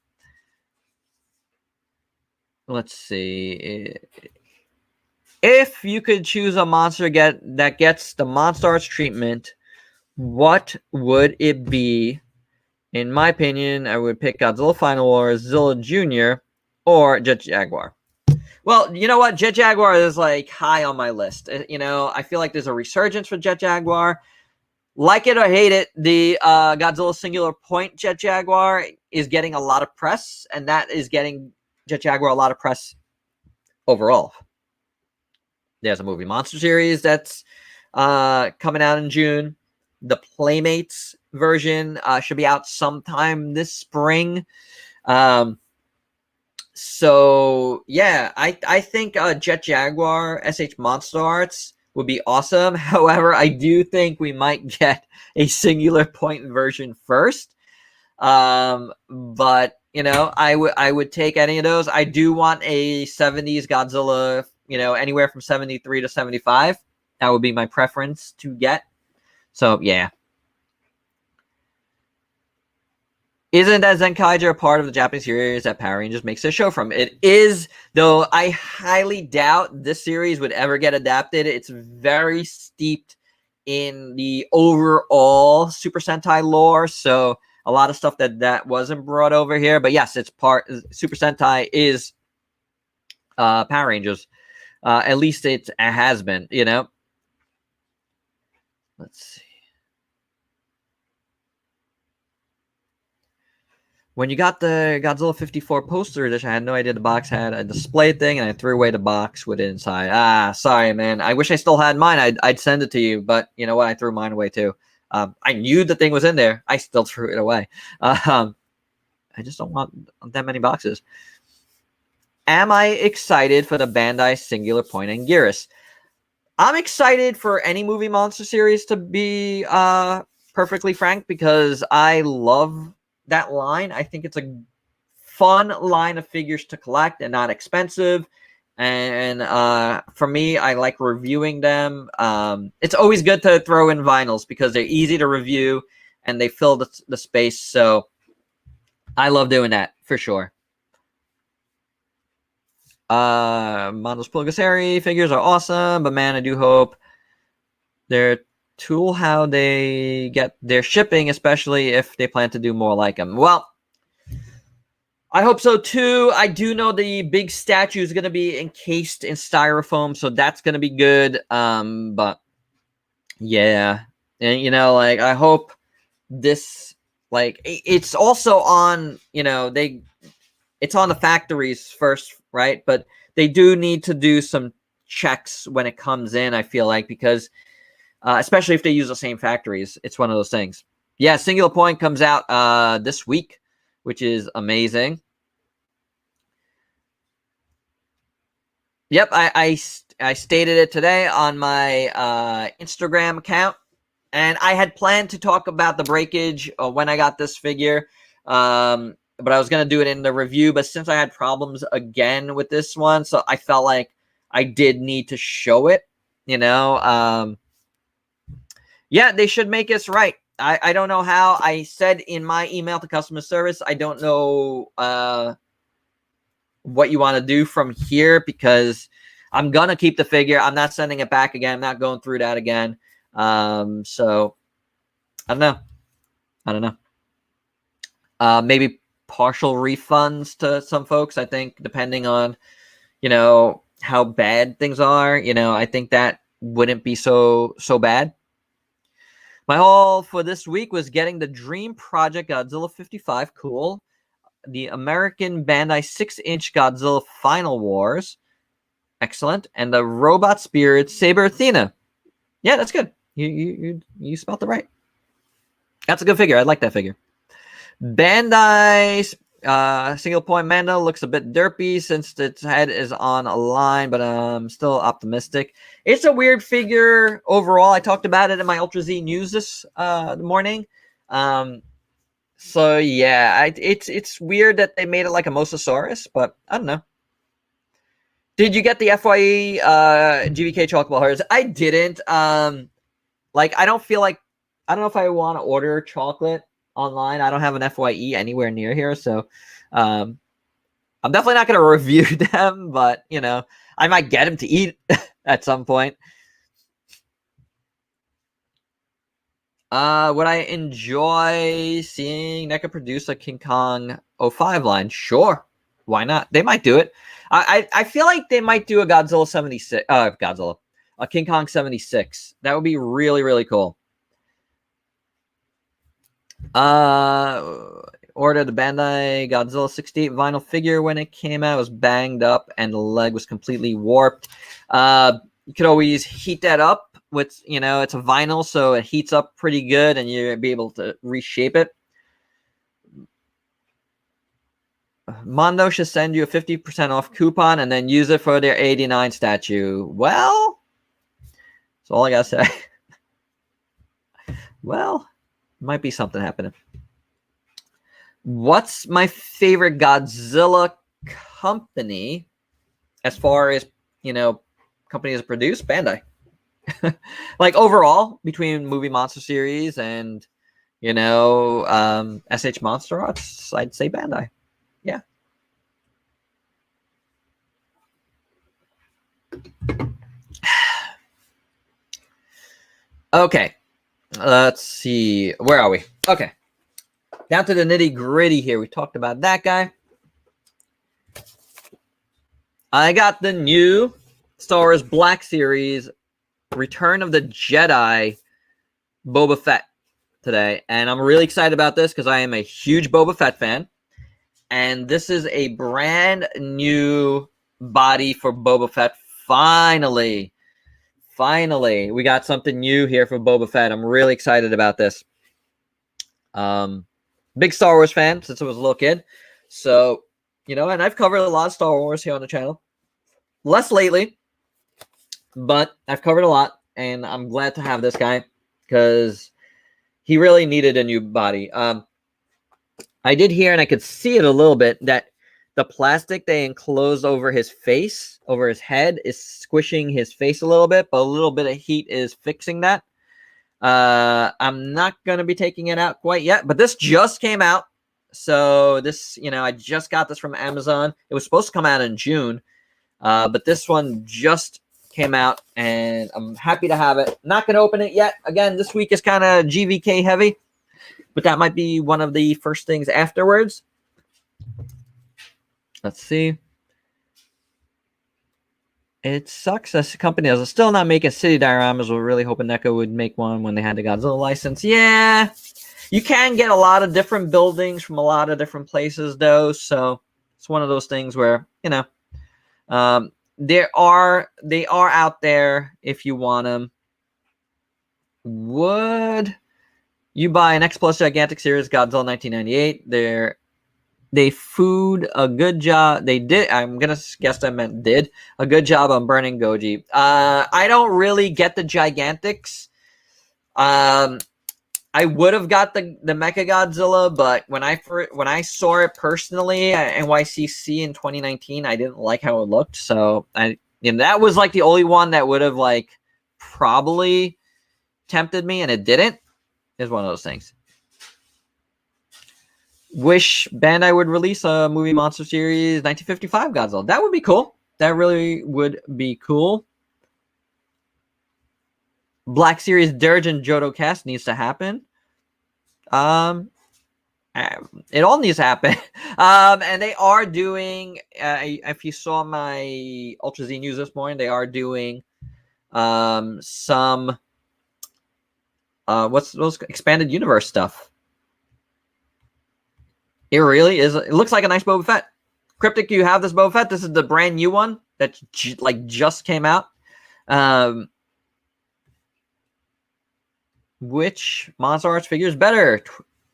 Let's see. If you could choose a monster that gets the Monster Arts treatment, what would it be? In my opinion, I would pick Godzilla Final War, Zilla Jr., or Jet Jaguar. Well, you know what? Jet Jaguar is like high on my list. You know, I feel like there's a resurgence for Jet Jaguar. Like it or hate it, the Godzilla Singular Point Jet Jaguar is getting a lot of press, and that is getting Jet Jaguar a lot of press overall. There's a movie Monster Series that's coming out in June. The Playmates version should be out sometime this spring. So yeah, I think Jet Jaguar SH Monster Arts would be awesome. However, I do think we might get a Singular Point version first. But you know, I would take any of those. I do want a 70s Godzilla, you know, anywhere from 73 to 75. That would be my preference to get. So yeah. Isn't that Zenkaiger a part of the Japanese series that Power Rangers makes a show from? It is, though I highly doubt this series would ever get adapted. It's very steeped in the overall Super Sentai lore, so a lot of stuff that wasn't brought over here. But yes, it's part. Super Sentai is Power Rangers. At least it has been, you know. Let's see. When you got the Godzilla 54 poster edition, I had no idea the box had a display thing, and I threw away the box with it inside. Ah, sorry, man. I wish I still had mine. I'd send it to you, but you know what? I threw mine away too. I knew the thing was in there. I still threw it away. I just don't want that many boxes. Am I excited for the Bandai Singular Point and Gearus? I'm excited for any movie monster series, to be perfectly frank, because I love that line. I think it's a fun line of figures to collect and not expensive. And for me, I like reviewing them. It's always good to throw in vinyls because they're easy to review and they fill the space. So I love doing that for sure. Mondo's Pulgasari figures are awesome, but man, I do hope their tool how they get their shipping, especially if they plan to do more like them. Well, I hope so too. I do know the big statue is going to be encased in styrofoam, so that's going to be good. But yeah, and you know, like I hope this, like it's also on, you know, it's on the factories first, right? But they do need to do some checks when it comes in, I feel like, because especially if they use the same factories, it's one of those things. Yeah, Singular Point comes out this week, which is amazing. Yep, I stated it today on my Instagram account, and I had planned to talk about the breakage when I got this figure. But I was going to do it in the review, but since I had problems again with this one, so I felt like I did need to show it, you know. Yeah, they should make us right. I don't know how. I said in my email to customer service, I don't know what you want to do from here, because I'm going to keep the figure. I'm not sending it back again. I'm not going through that again. So I don't know. Maybe partial refunds to some folks, I think, depending on, you know, how bad things are. You know, I think that wouldn't be so bad. My haul for this week was getting the Dream Project Godzilla 55, cool. The American Bandai 6-inch Godzilla Final Wars, excellent. And the Robot Spirit Saber Athena. Yeah, that's good. You spelled it right. That's a good figure. I like that figure. Bandai's Single Point Mando looks a bit derpy since its head is on a line, but I'm still optimistic. It's a weird figure overall. I talked about it in my Ultra Z news this morning. So yeah, it's weird that they made it like a Mosasaurus, but I don't know. Did you get the FYE GVK chocolate hearts? I didn't. Like I don't know if I want to order chocolate online. I don't have an FYE anywhere near here, so I'm definitely not going to review them, but you know, I might get them to eat at some point. Would I enjoy seeing NECA produce a King Kong 05 line? Sure. Why not? They might do it. I feel like they might do a Godzilla 76, a King Kong 76. That would be really, really cool. Ordered the Bandai Godzilla 68 vinyl figure when it came out. It was banged up and the leg was completely warped. You could always heat that up with, you know, it's a vinyl, so it heats up pretty good and you'll be able to reshape it. Mondo should send you a 50% off coupon and then use it for their 89 statue. Well, that's all I gotta say. Well, might be something happening. What's my favorite Godzilla company as far as, you know, companies that produce? Bandai. Like overall, between movie monster series and, you know, SH Monster Arts, I'd say Bandai. Yeah. Okay. Let's see. Where are we? Okay. Down to the nitty gritty here. We talked about that guy. I got the new Star Wars Black Series Return of the Jedi Boba Fett today, and I'm really excited about this because I am a huge Boba Fett fan, and this is a brand new body for Boba Fett. Finally, we got something new here for Boba Fett. I'm really excited about this. Big Star Wars fan since I was a little kid, so and I've covered a lot of Star Wars here on the channel. Less lately, but I've covered a lot, and I'm glad to have this guy because he really needed a new body. I did hear, and I could see it a little bit, that the plastic they enclosed over his face, over his head, is squishing his face a little bit, but a little bit of heat is fixing that. I'm not going to be taking it out quite yet, but this just came out. So this, I just got this from Amazon. It was supposed to come out in June, but this one just came out, and I'm happy to have it. Not going to open it yet. Again, this week is kind of GVK heavy, but that might be one of the first things afterwards. Let's see. It sucks this company is still not making city dioramas. We're really hoping NECA would make one when they had the Godzilla license. Yeah, you can get a lot of different buildings from a lot of different places, though. So it's one of those things where, they are out there if you want them. Would you buy an X Plus Gigantic Series Godzilla 1998? They food a good job. They did. I'm gonna guess I meant did a good job on burning Goji. I don't really get the Gigantics. I would have got the Mecha Godzilla, but when I saw it personally at NYCC in 2019, I didn't like how it looked. So that was like the only one that would have like probably tempted me, and it didn't. It's one of those things. Wish Bandai would release a movie monster series 1955 Godzilla. That would be cool. That really would be cool. Black Series Dirge and Johto cast needs to happen. It all needs to happen. And they are doing. If you saw my Ultra Z news this morning, they are doing some what's those expanded universe stuff. It really is. It looks like a nice Boba Fett. Cryptic, you have this Boba Fett. This is the brand new one that just came out. Which Monster Arts figure is better?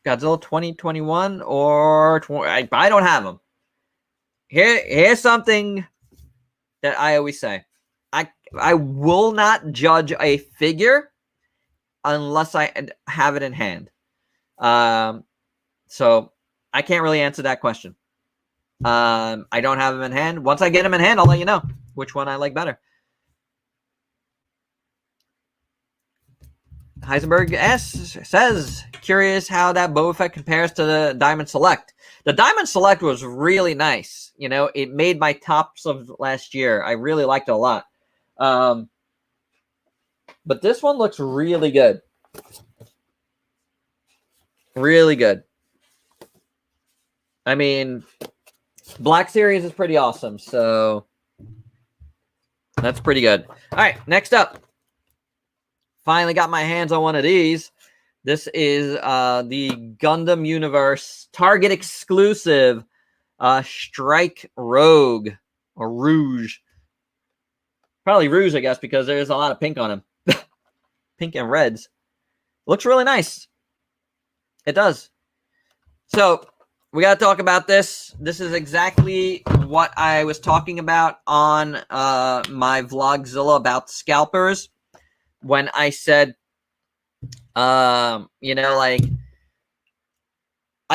Godzilla 2021 or I don't have them. Here's something that I always say. I will not judge a figure unless I have it in hand. So I can't really answer that question. I don't have them in hand. Once I get them in hand, I'll let you know which one I like better. Heisenberg S says, curious how that Boba Fett compares to the Diamond Select. The Diamond Select was really nice. It made my tops of last year. I really liked it a lot. But this one looks really good. Really good. I mean, Black Series is pretty awesome, so that's pretty good. All right, next up. Finally got my hands on one of these. This is the Gundam Universe Target exclusive Strike Rogue or Rouge. Probably Rouge, I guess, because there's a lot of pink on him. Pink and reds. Looks really nice. It does. So we got to talk about this. This is exactly what I was talking about on my Vlogzilla about Scalpers. When I said, I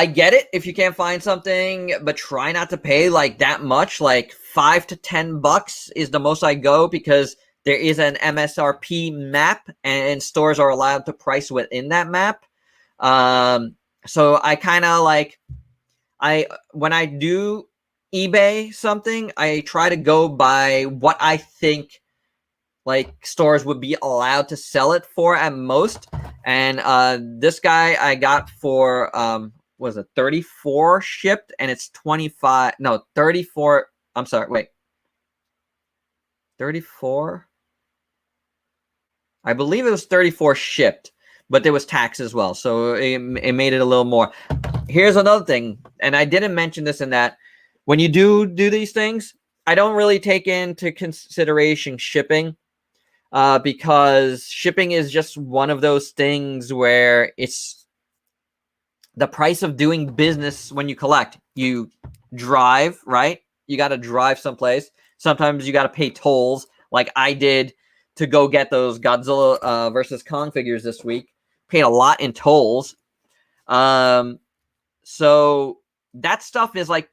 get it if you can't find something, but try not to pay like that much. Like $5 to $10 is the most I go because there is an MSRP map and stores are allowed to price within that map. So I kind of when I do eBay something, I try to go by what I think stores would be allowed to sell it for at most. And this guy I got for was it 34 shipped, and it's 34. I'm sorry, wait. 34? I believe it was 34 shipped, but there was tax as well, so it made it a little more. Here's another thing, and I didn't mention this in that when you do these things, I don't really take into consideration shipping, because shipping is just one of those things where it's the price of doing business when you collect. You drive, right? You got to drive someplace. Sometimes you got to pay tolls, like I did to go get those Godzilla versus Kong figures this week. Paid a lot in tolls. So that stuff is like,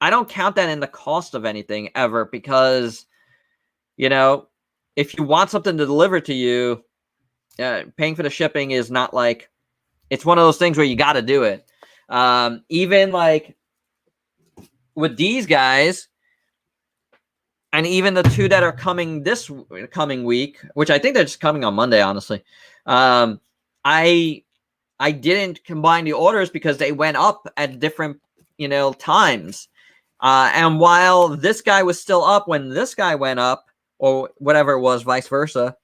I don't count that in the cost of anything ever, because, you know, if you want something to deliver to you, paying for the shipping is not like, it's one of those things where you got to do it. Even like with these guys, and even the two that are coming this coming week, which I think they're just coming on Monday, honestly. I didn't combine the orders because they went up at different, times. And while this guy was still up when this guy went up, or whatever it was, vice versa,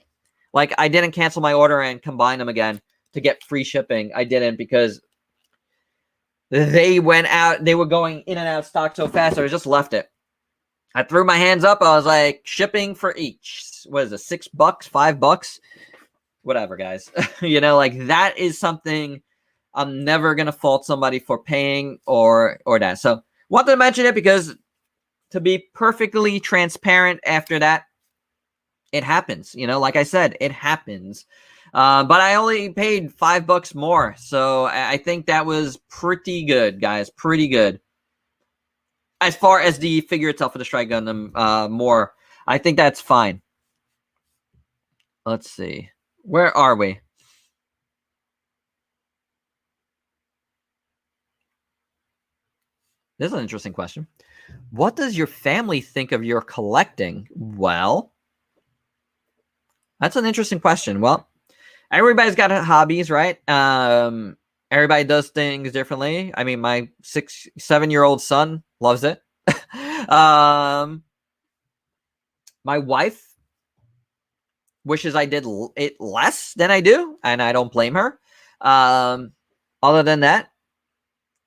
like I didn't cancel my order and combine them again to get free shipping. I didn't, because they went out, they were going in and out of stock so fast, I just left it. I threw my hands up. I was like, shipping for each. What is it, $6, $5? Whatever, guys. Like that is something I'm never gonna fault somebody for paying or that. So wanted to mention it because, to be perfectly transparent, after that, it happens. Like I said, it happens. But I only paid $5 more, so I think that was pretty good, guys. Pretty good. As far as the figure itself for the Strike Gundam, more, I think that's fine. Let's see. Where are we? This is an interesting question. What does your family think of your collecting? Well, that's an interesting question. Well, everybody's got hobbies, right? Everybody does things differently. I mean, my 7-year-old son loves it. My wife wishes I did it less than I do, and I don't blame her. Other than that,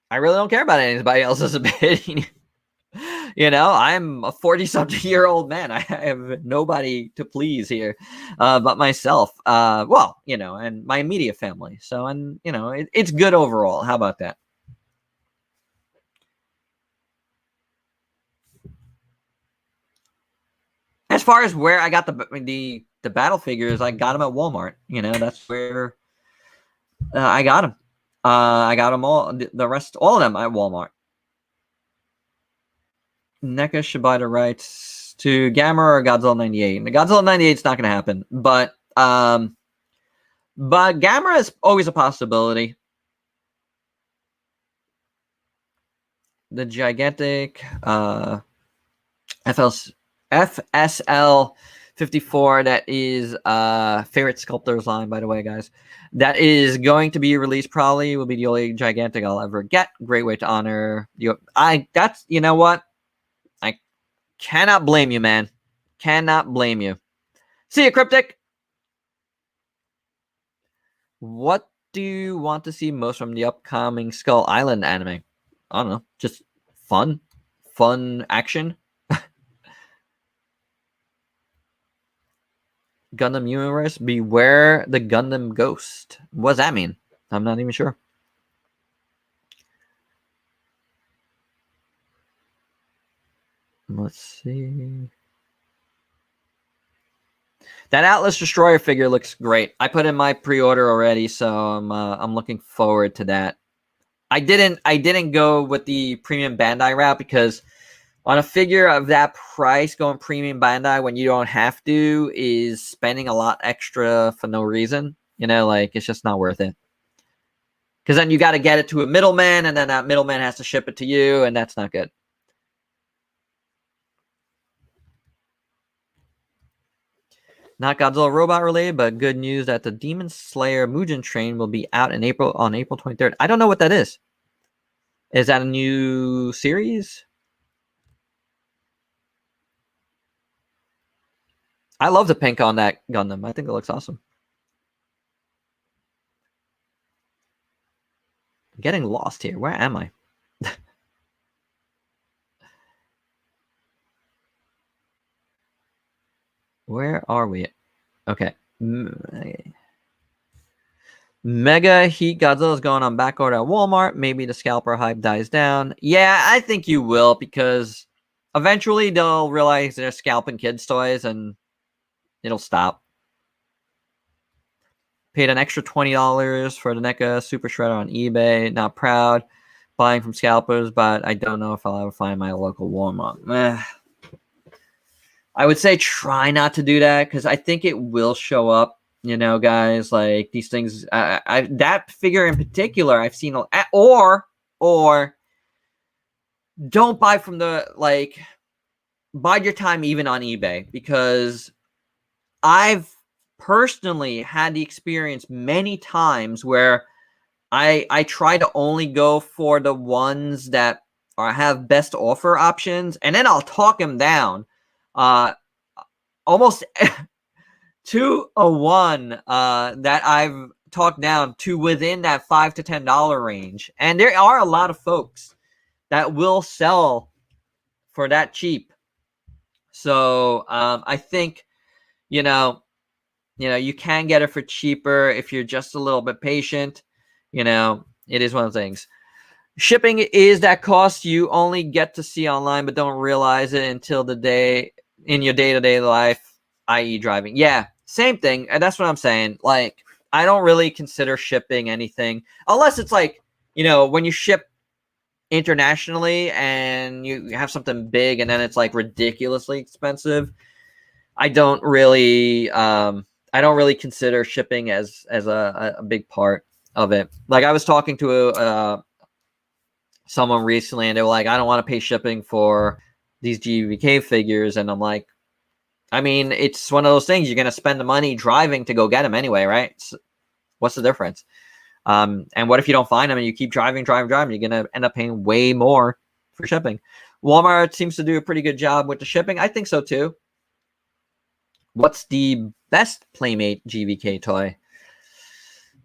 I really don't care about anybody else's opinion. I'm a 40-something-year-old man. I have nobody to please here but myself. And my immediate family. So, and, it's good overall. How about that? As far as where I got the battle figures, I got them at Walmart. That's where I got them. I got them all. The rest, all of them at Walmart. NECA should buy the rights to Gamera or Godzilla 98. And the Godzilla 98 is not going to happen, but Gamera is always a possibility. The gigantic FSL 54, that is favorite Scalpers line, by the way, guys. That is going to be released, probably will be the only gigantic I'll ever get. Great way to honor you. You know what? I cannot blame you, man. Cannot blame you. See you, Cryptic. What do you want to see most from the upcoming Skull Island anime? I don't know. Just fun action. Gundam Universe, beware the Gundam Ghost. What does that mean? I'm not even sure. Let's see. That Atlas Destroyer figure looks great. I put in my pre-order already, so I'm looking forward to that. I didn't go with the premium Bandai route, because on a figure of that price, going premium Bandai when you don't have to is spending a lot extra for no reason. It's just not worth it. Because then you got to get it to a middleman, and then that middleman has to ship it to you, and that's not good. Not Godzilla robot related, but good news that the Demon Slayer Mugen Train will be out on April 23rd. I don't know what that is. Is that a new series? I love the pink on that Gundam. I think it looks awesome. getting lost here. Where am I? Where are we? Okay. Mega Heat Godzilla is going on back order at Walmart. Maybe the scalper hype dies down. Yeah, I think you will, because eventually they'll realize they're scalping kids' toys and it'll stop. Paid an extra $20 for the NECA Super Shredder on eBay. Not proud. Buying from Scalpers, but I don't know if I'll ever find my local Walmart. I would say try not to do that, because I think it will show up. You know, guys, like these things. That figure in particular, I've seen. Or don't buy from the bide your time even on eBay, because I've personally had the experience many times where I try to only go for the ones that have best offer options, and then I'll talk them down. Almost 2-1 that I've talked down to within that $5 to $10 range, and there are a lot of folks that will sell for that cheap. So I think you can get it for cheaper if you're just a little bit patient. It is one of the things. Shipping is that cost you only get to see online, but don't realize it until the day in your day-to-day life, i.e. driving. Yeah, same thing. And that's what I'm saying. Like, I don't really consider shipping anything unless it's like, when you ship internationally and you have something big and then it's like ridiculously expensive. I don't really consider shipping as a big part of it. Like, I was talking to someone recently, and they were like, I don't want to pay shipping for these GVK figures. And I'm like, I mean, it's one of those things. You're going to spend the money driving to go get them anyway, right? So what's the difference? And what if you don't find them and you keep driving? You're going to end up paying way more for shipping. Walmart seems to do a pretty good job with the shipping. I think so too. What's the best Playmate GVK toy?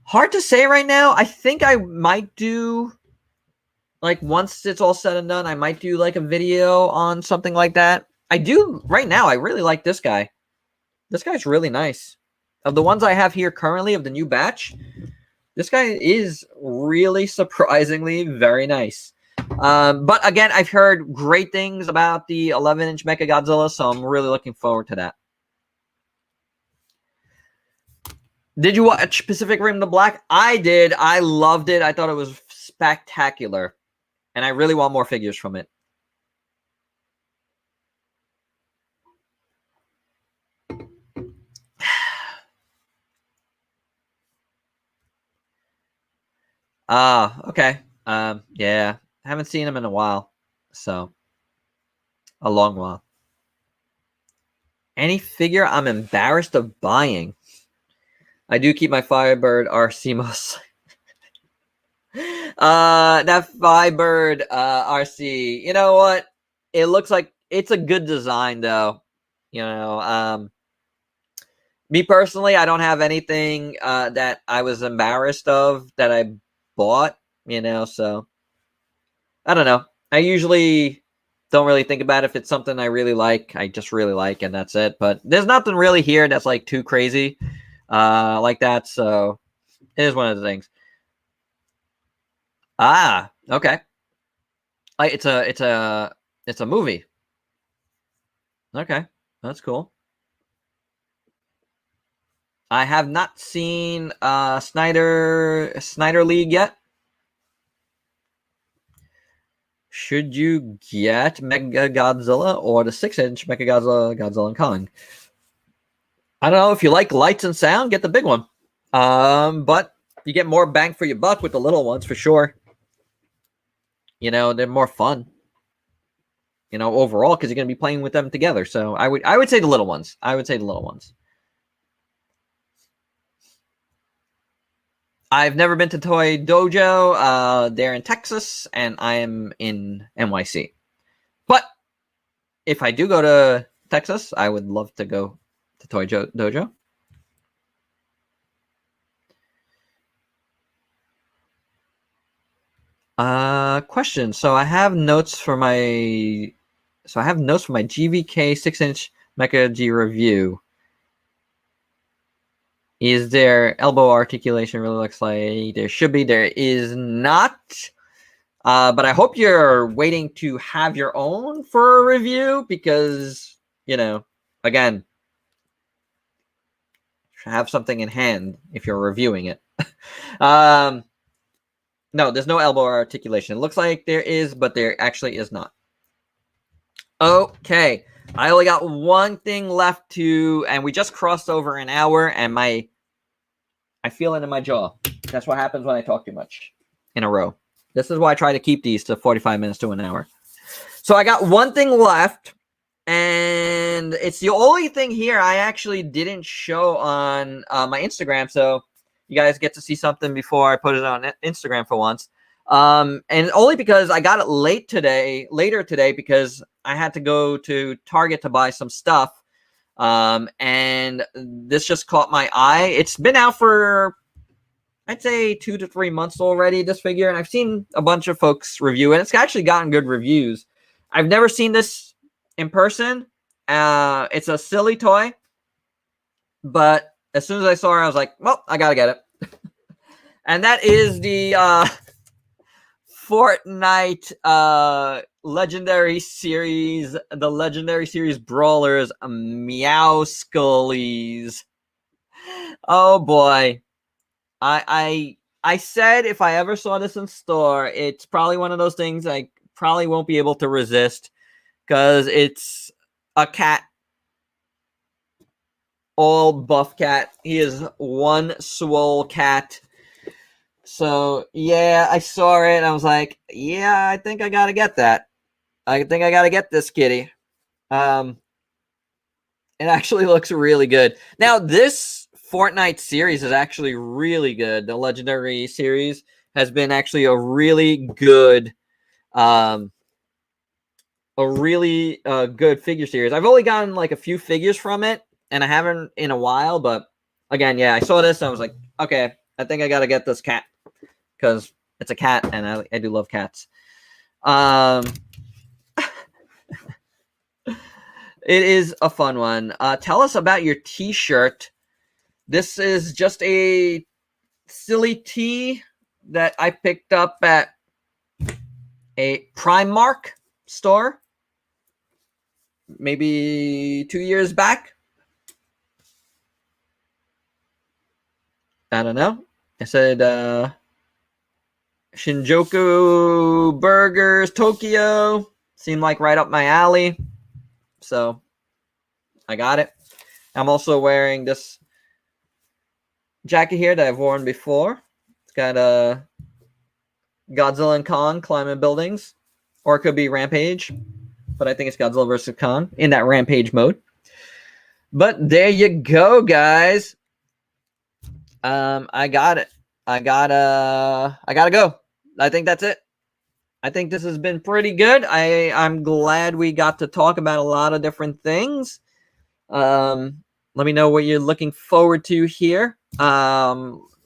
Hard to say right now. I think I might do, like, once it's all said and done, I might do like a video on something like that. I do right now. I really like this guy. This guy's really nice. Of the ones I have here currently of the new batch, this guy is really surprisingly very nice. But again, I've heard great things about the 11-inch Mechagodzilla, so I'm really looking forward to that. Did you watch Pacific Rim the Black? I did. I loved it. I thought it was spectacular. And I really want more figures from it. Okay. Yeah. Haven't seen him in a while. So, a long while. Any figure I'm embarrassed of buying? I do keep my Firebird RC mostly. That Firebird RC. You know what? It looks like it's a good design, though. Me personally, I don't have anything that I was embarrassed of that I bought. So I don't know. I usually don't really think about it. If it's something I really like, I just really like, and that's it. But there's nothing really here that's like too crazy like that. So it is one of the things. Okay. It's a movie. Okay, that's cool. I have not seen Snyder League yet. Should you get Mechagodzilla or the 6-inch Mechagodzilla, Godzilla and Kong? I don't know. If you like lights and sound, get the big one. But you get more bang for your buck with the little ones for sure. They're more fun. Overall, because you're going to be playing with them together. So I would say the little ones. I've never been to Toy Dojo. They're in Texas, and I am in NYC. But if I do go to Texas, I would love to go to Toy Dojo. Question. So I have notes for my GVK 6-inch Mecha G review. Is there elbow articulation? Really looks like there should be. There is not. But I hope you're waiting to have your own for a review because, you know, again, have something in hand if you're reviewing it. No, there's no elbow articulation. It looks like there is, but there actually is not. Okay, I only got one thing left to, and we just crossed over an hour, and I feel it in my jaw. That's what happens when I talk too much in a row. This is why I try to keep these to 45 minutes to an hour. So I got one thing left, and it's the only thing here I actually didn't show on my Instagram, so you guys get to see something before I put it on Instagram for once. And only because I got it later today, because I had to go to Target to buy some stuff. And this just caught my eye. It's been out for, I'd say, 2 to 3 months already, this figure, and I've seen a bunch of folks review it. It's actually gotten good reviews. I've never seen this in person. It's a silly toy, but as soon as I saw her, I was like, well, I gotta get it. And that is the Fortnite Legendary Series, the Legendary Series Brawlers Meow Scullies. Oh boy. I said if I ever saw this in store, it's probably one of those things I probably won't be able to resist, because it's a cat. All buff cat. He is one swole cat. So, yeah, I saw it, and I was like, yeah, I think I gotta get that. I think I gotta get this kitty. It actually looks really good. Now, this Fortnite series is actually really good. The Legendary series has been actually a really good, good figure series. I've only gotten like a few figures from it, and I haven't in a while, but again, yeah, I saw this and I was like, okay, I think I gotta get this cat, because it's a cat, and I do love cats. It is a fun one. Tell us about your t-shirt. This is just a silly tee that I picked up at a Primark store maybe 2 years back. I don't know. I said Shinjuku Burgers, Tokyo. Seemed like right up my alley. So I got it. I'm also wearing this jacket here that I've worn before. It's got a Godzilla and Kong climbing buildings, or it could be Rampage, but I think it's Godzilla versus Kong in that Rampage mode. But there you go, guys. I got it. I gotta go. I think that's it. I think this has been pretty good. I'm glad we got to talk about a lot of different things. Let me know what you're looking forward to here.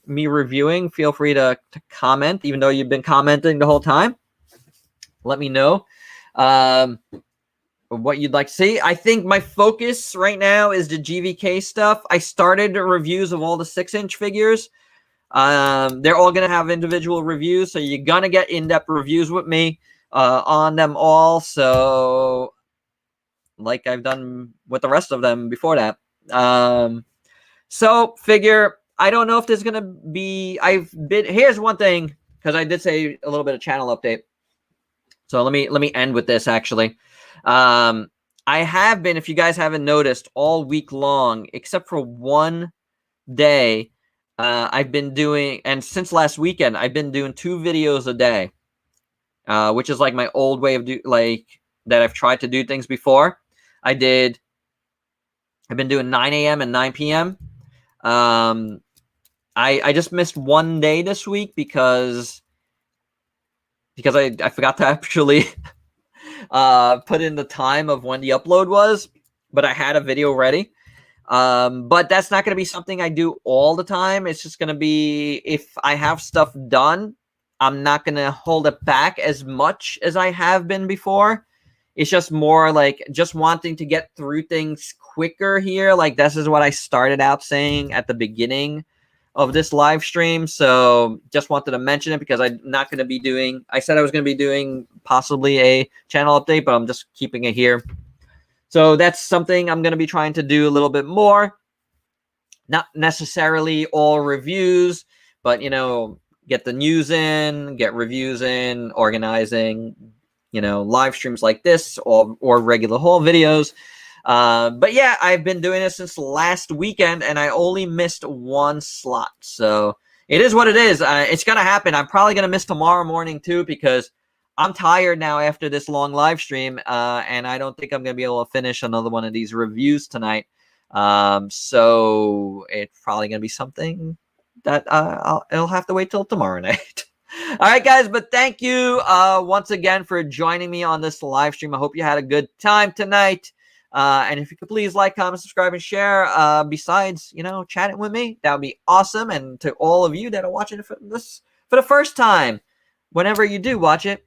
Me reviewing. Feel free to comment, even though you've been commenting the whole time. Let me know what you'd like to see. I think my focus right now is the GVK stuff. I started reviews of all the 6-inch figures. They're all going to have individual reviews, so you're going to get in-depth reviews with me on them all. So, like I've done with the rest of them before that. So, figure, I don't know if there's going to be... Here's one thing, because I did say a little bit of channel update. So, let me end with this, actually. I have been, if you guys haven't noticed, all week long, except for one day... I've been doing, and since last weekend, I've been doing 2 videos a day, which is like my old way of that I've tried to do things before. I've been doing 9 a.m. and 9 p.m. I just missed one day this week because I forgot to actually put in the time of when the upload was, but I had a video ready. But that's not going to be something I do all the time. It's just going to be if I have stuff done I'm not going to hold it back as much as I have been before. It's just more like just wanting to get through things quicker here. Like this is what I started out saying at the beginning of this live stream. So just wanted to mention it because I'm not going to be doing, I said I was going to be doing possibly a channel update, but I'm just keeping it here. So that's something I'm going to be trying to do a little bit more. Not necessarily all reviews, but, you know, get the news in, get reviews in, organizing, you know, live streams like this or regular haul videos. But yeah, I've been doing this since last weekend, and I only missed one slot. So it is what it is. It's going to happen. I'm probably going to miss tomorrow morning, too, because I'm tired now after this long live stream, and I don't think I'm going to be able to finish another one of these reviews tonight. So it's probably going to be something that it'll have to wait till tomorrow night. All right, guys, but thank you once again for joining me on this live stream. I hope you had a good time tonight. And if you could please like, comment, subscribe, and share, besides, you know, chatting with me, that would be awesome. And to all of you that are watching this for the first time, whenever you do watch it,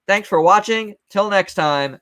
thanks for watching. Till next time.